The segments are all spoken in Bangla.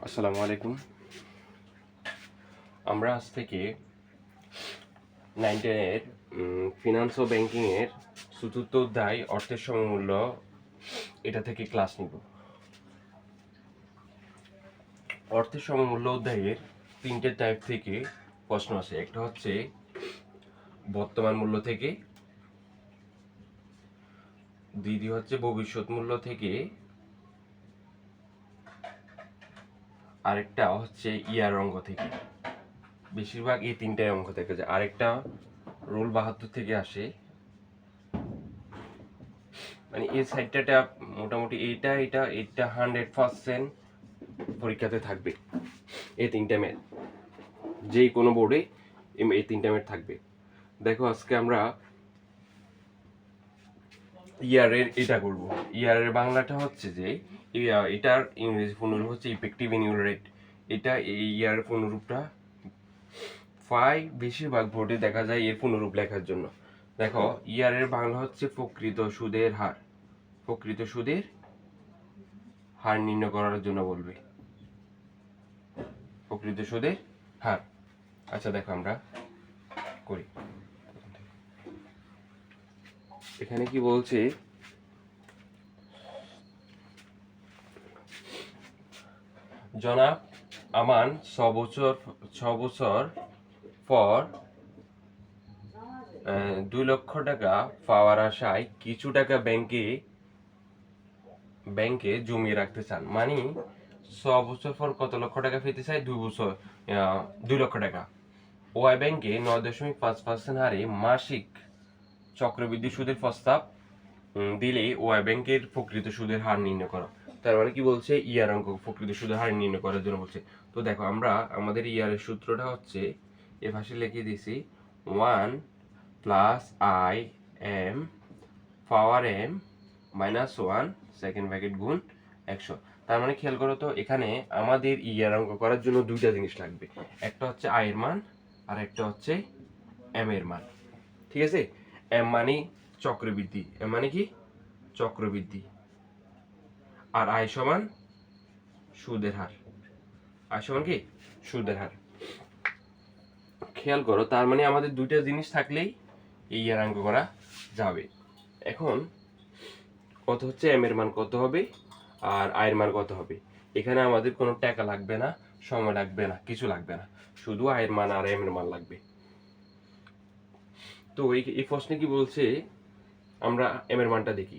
আসসালামু আলাইকুম। আমরা আজ থেকে 9-10-এর ফিনান্স ও ব্যাংকিংয়ের চতুর্থ অধ্যায় অর্থের সমমূল্য এটা থেকে ক্লাস নিব। অর্থের সমমূল্য অধ্যায়ের 3টে টাইপ থেকে প্রশ্ন আছে। একটা হচ্ছে বর্তমান মূল্য থেকে, দ্বিতীয় হচ্ছে ভবিষ্যৎ মূল্য থেকে, আরেকটা হচ্ছে ইয়ার অঙ্ক থেকে। বেশিরভাগ এই 3টাই অঙ্ক থেকে যায়। আরেকটা রোল 72 থেকে আসে। মানে এই সাইডটা মোটামুটি এটা 100% পরীক্ষাতে থাকবে। এই 3টা ম্যাথ যে কোনো বোর্ডে এই 3টা ম্যাথ থাকবে। দেখো আজকে আমরা ইয়ারের এটা করব। ইয়ারের বাংলাটা হচ্ছে যে এটার ইংরেজি পুনরূপ হচ্ছে ইফেক্টিভ অ্যানুয়াল রেট। এটা এই ইয়ারের পুনরূপটা বেশিরভাগ বোর্ডে দেখা যায় এর পুনরূপ লেখার জন্য। দেখো ইয়ারের বাংলা হচ্ছে প্রকৃত সুদের হার। প্রকৃত সুদের হার নির্ণয় করার জন্য বলবে প্রকৃত সুদের হার। আচ্ছা দেখো আমরা করি। এখানে কি বলছে, জনাব আমান 6 বছর পর 2 লক্ষ টাকা পাওয়ার আশায় কিছু টাকা ব্যাংকে জমিয়ে রাখতে চান। মানে 6 বছর পর কত লক্ষ টাকা পেতে চাই? 2 লক্ষ টাকা। ওয়াই ব্যাংকে 9.5% হারে মাসিক চক্রবৃদ্ধি সুদের প্রস্তাব দিলে ওয়াই ব্যাংকের প্রকৃত সুদের হার নির্ণয় করো। তার মানে কি বলছে, ইয়ার অঙ্ক প্রকৃত সুদের হার নির্ণয় করার জন্য বলছে। তো দেখো আমরা আমাদের ইয়ারের সূত্রটা হচ্ছে এ পাশে লিখে দিছি 1 plus i m power m minus 1 second bracket গুণ 100। তার মানে খেয়াল করো তো, এখানে আমাদের ইয়ার অঙ্ক করার জন্য দুইটা জিনিস লাগবে। একটা হচ্ছে আয়ের মান আর একটা হচ্ছে এম এর মান। ঠিক আছে? এম মানে চক্রবৃদ্ধি, এম মানে কি চক্রবৃদ্ধি, আর আয় সমান সুদের হার। আয় সমান কি সুদের হার। খেয়াল করো, তার মানে আমাদের দুইটা জিনিস থাকলেই এই ইয়ার অঙ্ক করা যাবে। এখন কত হচ্ছে, এম এর মান কত হবে আর আয়ের মান কত হবে। এখানে আমাদের কোনো টাকা লাগবে না, সময় লাগবে না, কিছু লাগবে না, শুধু আয়ের মান আর এম এর মান লাগবে। তো এই প্রশ্নে কি বলছে, আমরা এম এর মানটা দেখি।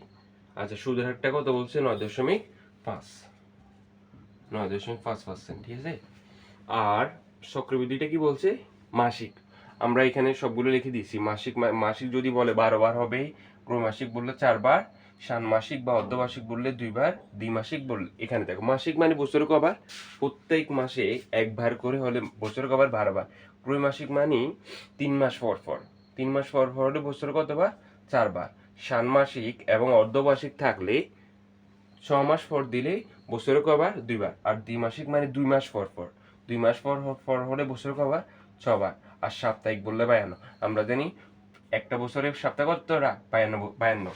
আচ্ছা সুদের হারটা কত বলছে? 9.5%। ঠিক আছে? আর চক্রবৃদ্ধিটা কি বলছে? মাসিক। আমরা এখানে সবগুলো লিখে দিয়েছি। মাসিক যদি বলে 12 বার হবে, ত্রৈমাসিক বললে 4 বার, ষান্মাসিক বা অর্ধমাসিক বললে 2 বার, দ্বিমাসিক বললে, এখানে দেখো মাসিক মানে বছরে কবার, প্রত্যেক মাসে একবার করে হলে বছরে কবার? 12 বার। ত্রৈমাসিক মানে 3 মাস পর পর, 3 মাস পর পর হলে বছরে কতবার? 4 বার। ষান্মাসিক এবং অর্ধমাসিক থাকলে 6 মাস পর দিলে বছরে কবার? 2 বার। আর দ্বিমাসিক মানে 2 মাস পর পর, 2 মাস পর পর হলে বছরে কবার? 6 বার। আর সাপ্তাহিক বললে 52। আমরা জানি একটা বছরের সপ্তাহ কতটা? 52।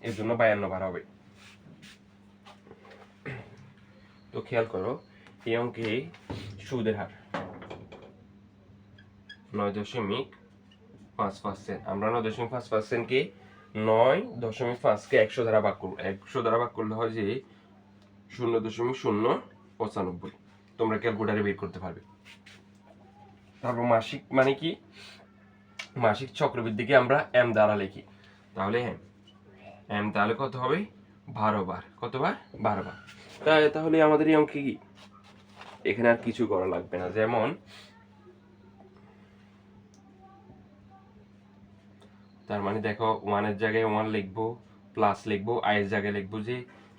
এর জন্য 52 বার হবে। তো খেয়াল করো, এই অঙ্কে সুদের হার 9.5%। আমরা 9.5%কে 9.5কে 100 দ্বারা ভাগ করবো। 100 দ্বারা ভাগ করলে হয় যে 0.095। তোমরা ক্যালকুলেটারে বের করতে পারবে। তারপর মাসিক মানে কি? মাসিক চক্রবৃদ্ধিকে আমরা এম দ্বারা লিখি। তাহলে এম তাহলে কত হবে? 12 বার। কতবার? 12 বার। তাহলে আমাদের এই অঙ্কে কি, এখানে আর কিছু করা লাগবে না। যেমন তার মানে দেখো, 1 এর জায়গায় 1 লিখবো, প্লাস লিখবো, আয়ের জায়গায় লিখবো যে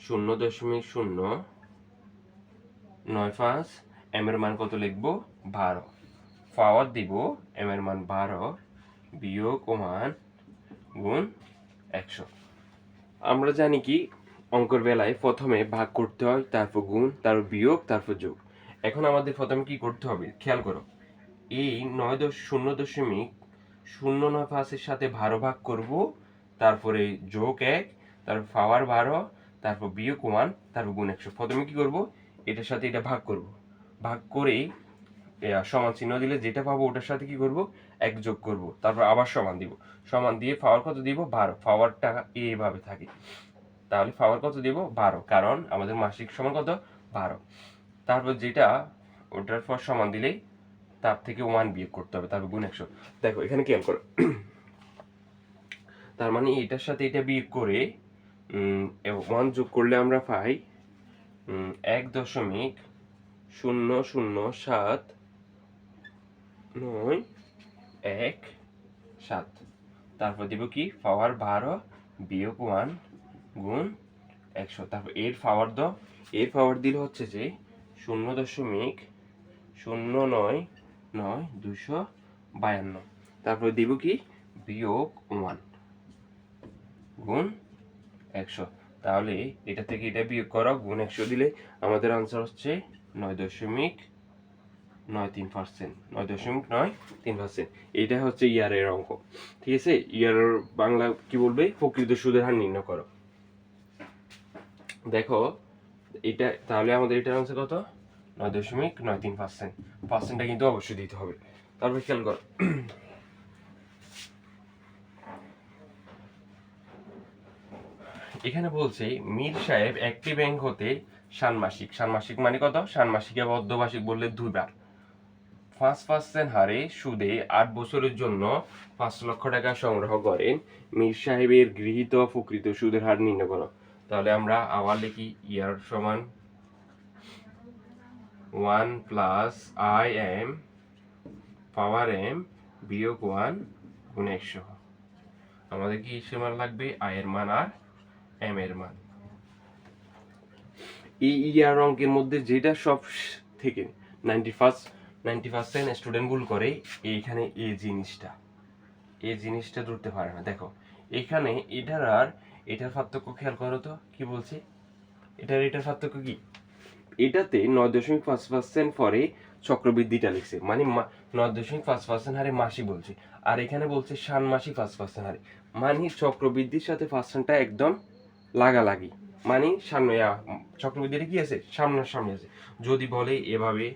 0.095। এম এর মান কত লিখবো? 12। পাওয়ার দিব, এম এর মান 12 বিয়োগ 1 গুণ 100। আমরা জানি কি, অঙ্কের বেলায় প্রথমে ভাগ করতে হয়, তারপর গুণ, তারপর বিয়োগ, তারপর যোগ। এখন আমাদের প্রথমে কি করতে হবে খেয়াল করো, এই 0.095-এর সাথে 12 ভাগ করব, তারপরে যোগ 1, তারপর পাওয়ার 12, তারপর বিয়োগ 1, তারপর গুণ 100। প্রথমে কি করব, এটার সাথে এটা ভাগ করব, ভাগ করে সমান চিহ্ন দিলে যেটা পাবো ওটার সাথে কি করব, এক যোগ করব, তারপর আবার সমান দিব, সমান দিয়ে পাওয়ার কত দিব, 12। পাওয়ারটা এইভাবে থাকে, তাহলে পাওয়ার কত দিব, 12, কারণ আমাদের মাসিক সমান কত, 12। তারপর যেটা ওটার পর সমান দিলেই তার থেকে 1 বিয়োগ করতে হবে, তারপর গুণ 100। দেখো এখানে খেয়াল করো, তার মানে এটার সাথে এটা বিয়োগ করে 1 যোগ করলে আমরা পাই 1.00797। তারপর দিব কি, পাওয়ার 12 বিয়োগ 1 গুণ 100। তারপর এর পাওয়ার দিলে হচ্ছে যে 0.0999252। তারপর দিব কি, বিয়োগ 1 গুণ 100। তাহলে এটা থেকে এটা বিয়োগ করা, গুণ 100 দিলে আমাদের আনসার হচ্ছে 9.93%। 9.93%। এটা হচ্ছে ইয়ারের অঙ্ক, ঠিক আছে। ইয়ারের বাংলা কি বলবে, প্রকৃত সুদের হার নির্ণয় করো। দেখো এটা তাহলে আমাদের এটার আনসার কত, 9.93%। পার্সেন্টটা কিন্তু অবশ্যই দিতে হবে। তারপর খেয়াল করো, এখানে বলছে মীর সাহেব একটি ব্যাংক হতে ষান্মাসিক মানে কত, ষান্মাসিক বা অর্ধবার্ষিক বললে 2 বার 5% হারে সুদে 8 বছরের জন্য 5 লক্ষ টাকা সংগ্রহ করেন। মীর সাহেবের গৃহীত প্রকৃত সুদের হার নির্ণয় করো। তাহলে আমরা আবার লিখি, ইয়ার সমান 1 plus i m power m বিয়োগ 1 গুণ 100। আমাদের কি সমান লাগবে, আয়ের মান আর এম এর মান। এই ইয়ার অঙ্কের মধ্যে যেটা সব থেকে 90% স্টুডেন্ট ভুল করে, এইখানে এই জিনিসটা ধরতে পারে না। দেখো এখানে এটার আর এটার পার্থক্য খেয়াল করো তো, কি বলছে, এটার পার্থক্য কি, এটাতে 9.5% পরে চক্রবৃদ্ধিটা লিখছে, মানে 9.5% হারে মাসি বলছে, আর এখানে বলছে ষান্মাসিক 5% হারে, মানে চক্রবৃদ্ধির সাথে পার্সেন্টটা একদম লাগালাগি, মানে সামনে চক্রবৃদ্ধিটা কি আছে, সামনাসামনি আছে। যদি বলে এভাবে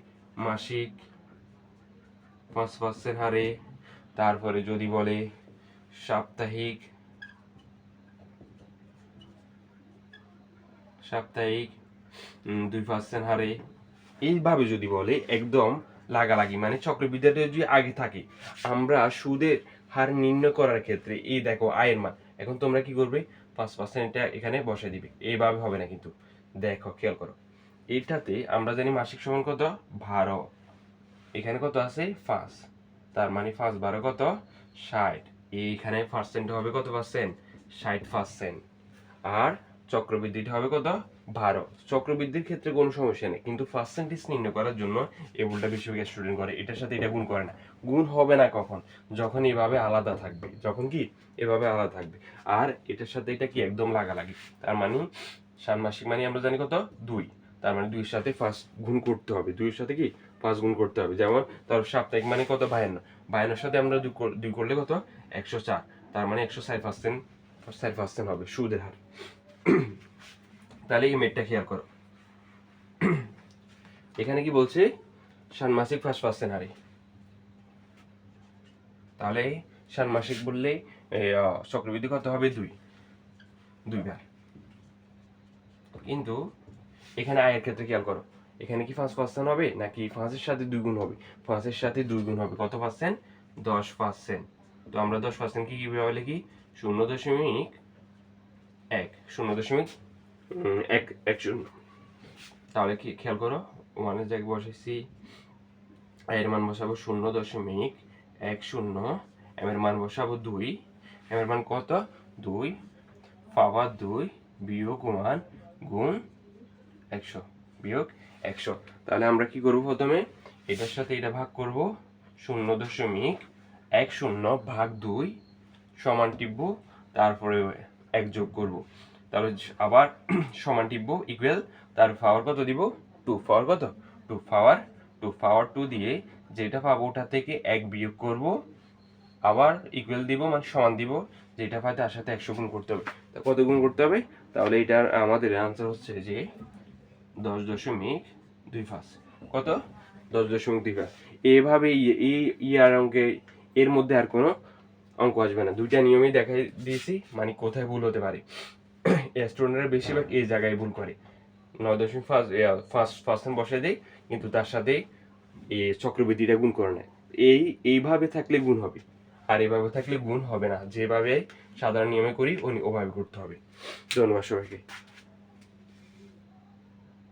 মাসিক 5% হারে, তারপরে যদি বলে সাপ্তাহিক 2% হারে, এইভাবে যদি বলে একদম লাগালাগি, মানে চক্রবৃদ্ধিটা যদি আগে থাকে, আমরা সুদের হার নির্ণয় করার ক্ষেত্রে এই দেখো আয়ের মান, এখন তোমরা কি করবে, 5% এটা এখানে বসাই দিবে, এইভাবে হবে না কিন্তু। দেখো খেয়াল করো, এইটাতে আমরা জানি মাসিক সমান কত, 12, এখানে কত আছে 5, তার মানে 5 12 কত 60, এইখানে পার্সেন্ট হবে কত পার্সেন্ট, 60%। আর চক্রবৃদ্ধিটা হবে কত, 12। চক্রবৃদ্ধির ক্ষেত্রে কোনো সমস্যা নেই, কিন্তু পার্সেন্টেজ নির্ণয় করার জন্য এই ভুলটা বেশিরভাগ স্টুডেন্ট করে, এটার সাথে এটা গুণ করে না। গুণ হবে না কখন, যখন এভাবে আলাদা থাকবে, যখন কি এভাবে আলাদা থাকবে, আর এটার সাথে এটা কি একদম লাগালাগি। তার মানে ষান্মাসিক মানে আমরা জানি কত 2, তার মানে 2 এর সাথে 5 গুণ করতে হবে, 2 এর সাথে কি 5 গুণ করতে হবে। যেমন তার সাপ্তাহিক মানে কত 52, 52 সাথে আমরা 2 করলে কত 104, তার মানে 104% হবে সুদের হার। তাহলে এই মেটটা খেয়াল করো, এখানে কি বলছে ষান্মাসিক 5% হারে, তাহলে ষান্মাসিক বললে চক্রবৃদ্ধি কত হবে 2 বার। কিন্তু এখানে আয়ের ক্ষেত্রে খেয়াল করো, এখানে কি 5% হবে নাকি 5-এর সাথে 2 গুণ হবে, 5-এর সাথে 2 গুণ হবে, কত পার্সেন্ট, 10%। তো আমরা 10% কি কিভাবে লিখি, 0.1 তাহলে কি খেয়াল করো, 1 এর জায়গায় বসাইছি, এর মান বসাবো 0.10, এম এর মান বসাবো 2, এম এর মান কত 2, পাওয়ার 2 বিয়োগ 1 গুণ 100। তাহলে আমরা কি করব, প্রথমে এটার সাথে এটা ভাগ করব, 0.10 ভাগ 2 সমান টিপবো, তারপরে 1 যোগ করব, তাহলে আবার সমান টিপবো ইকুয়াল, তার পাওয়ার কত দিব 2, পাওয়ার কত 2, পাওয়ার 2 দিয়ে যেটা পাবো ওটা থেকে 1 বিয়োগ করব, আবার ইকুয়াল দিব মানে সমান দিব, যেটা পাই তার সাথে 100 গুণ করতে হবে। তা কত গুণ করতে হবে, তাহলে এটার আমাদের আনসার হচ্ছে যে 10.25। কত 10.25। এইভাবে ইয়ার অঙ্কে এর মধ্যে আর কোনো অঙ্ক আসবে না। দুইটা নিয়মই দেখাই দিয়েছি, মানে কোথায় ভুল হতে পারে। স্টুডেন্টরা বেশিরভাগ এই জায়গায় ভুল করে, 9.5% বসায় দেয় কিন্তু তার সাথে এই চক্রবৃদ্ধিটা গুণ করে নেয়। এইভাবে থাকলে গুণ হবে, আর এইভাবে থাকলে গুণ হবে না। যেভাবে সাধারণ নিয়মে করি ওভাবে করতে হবে। ধন্যবাদ সবাইকে।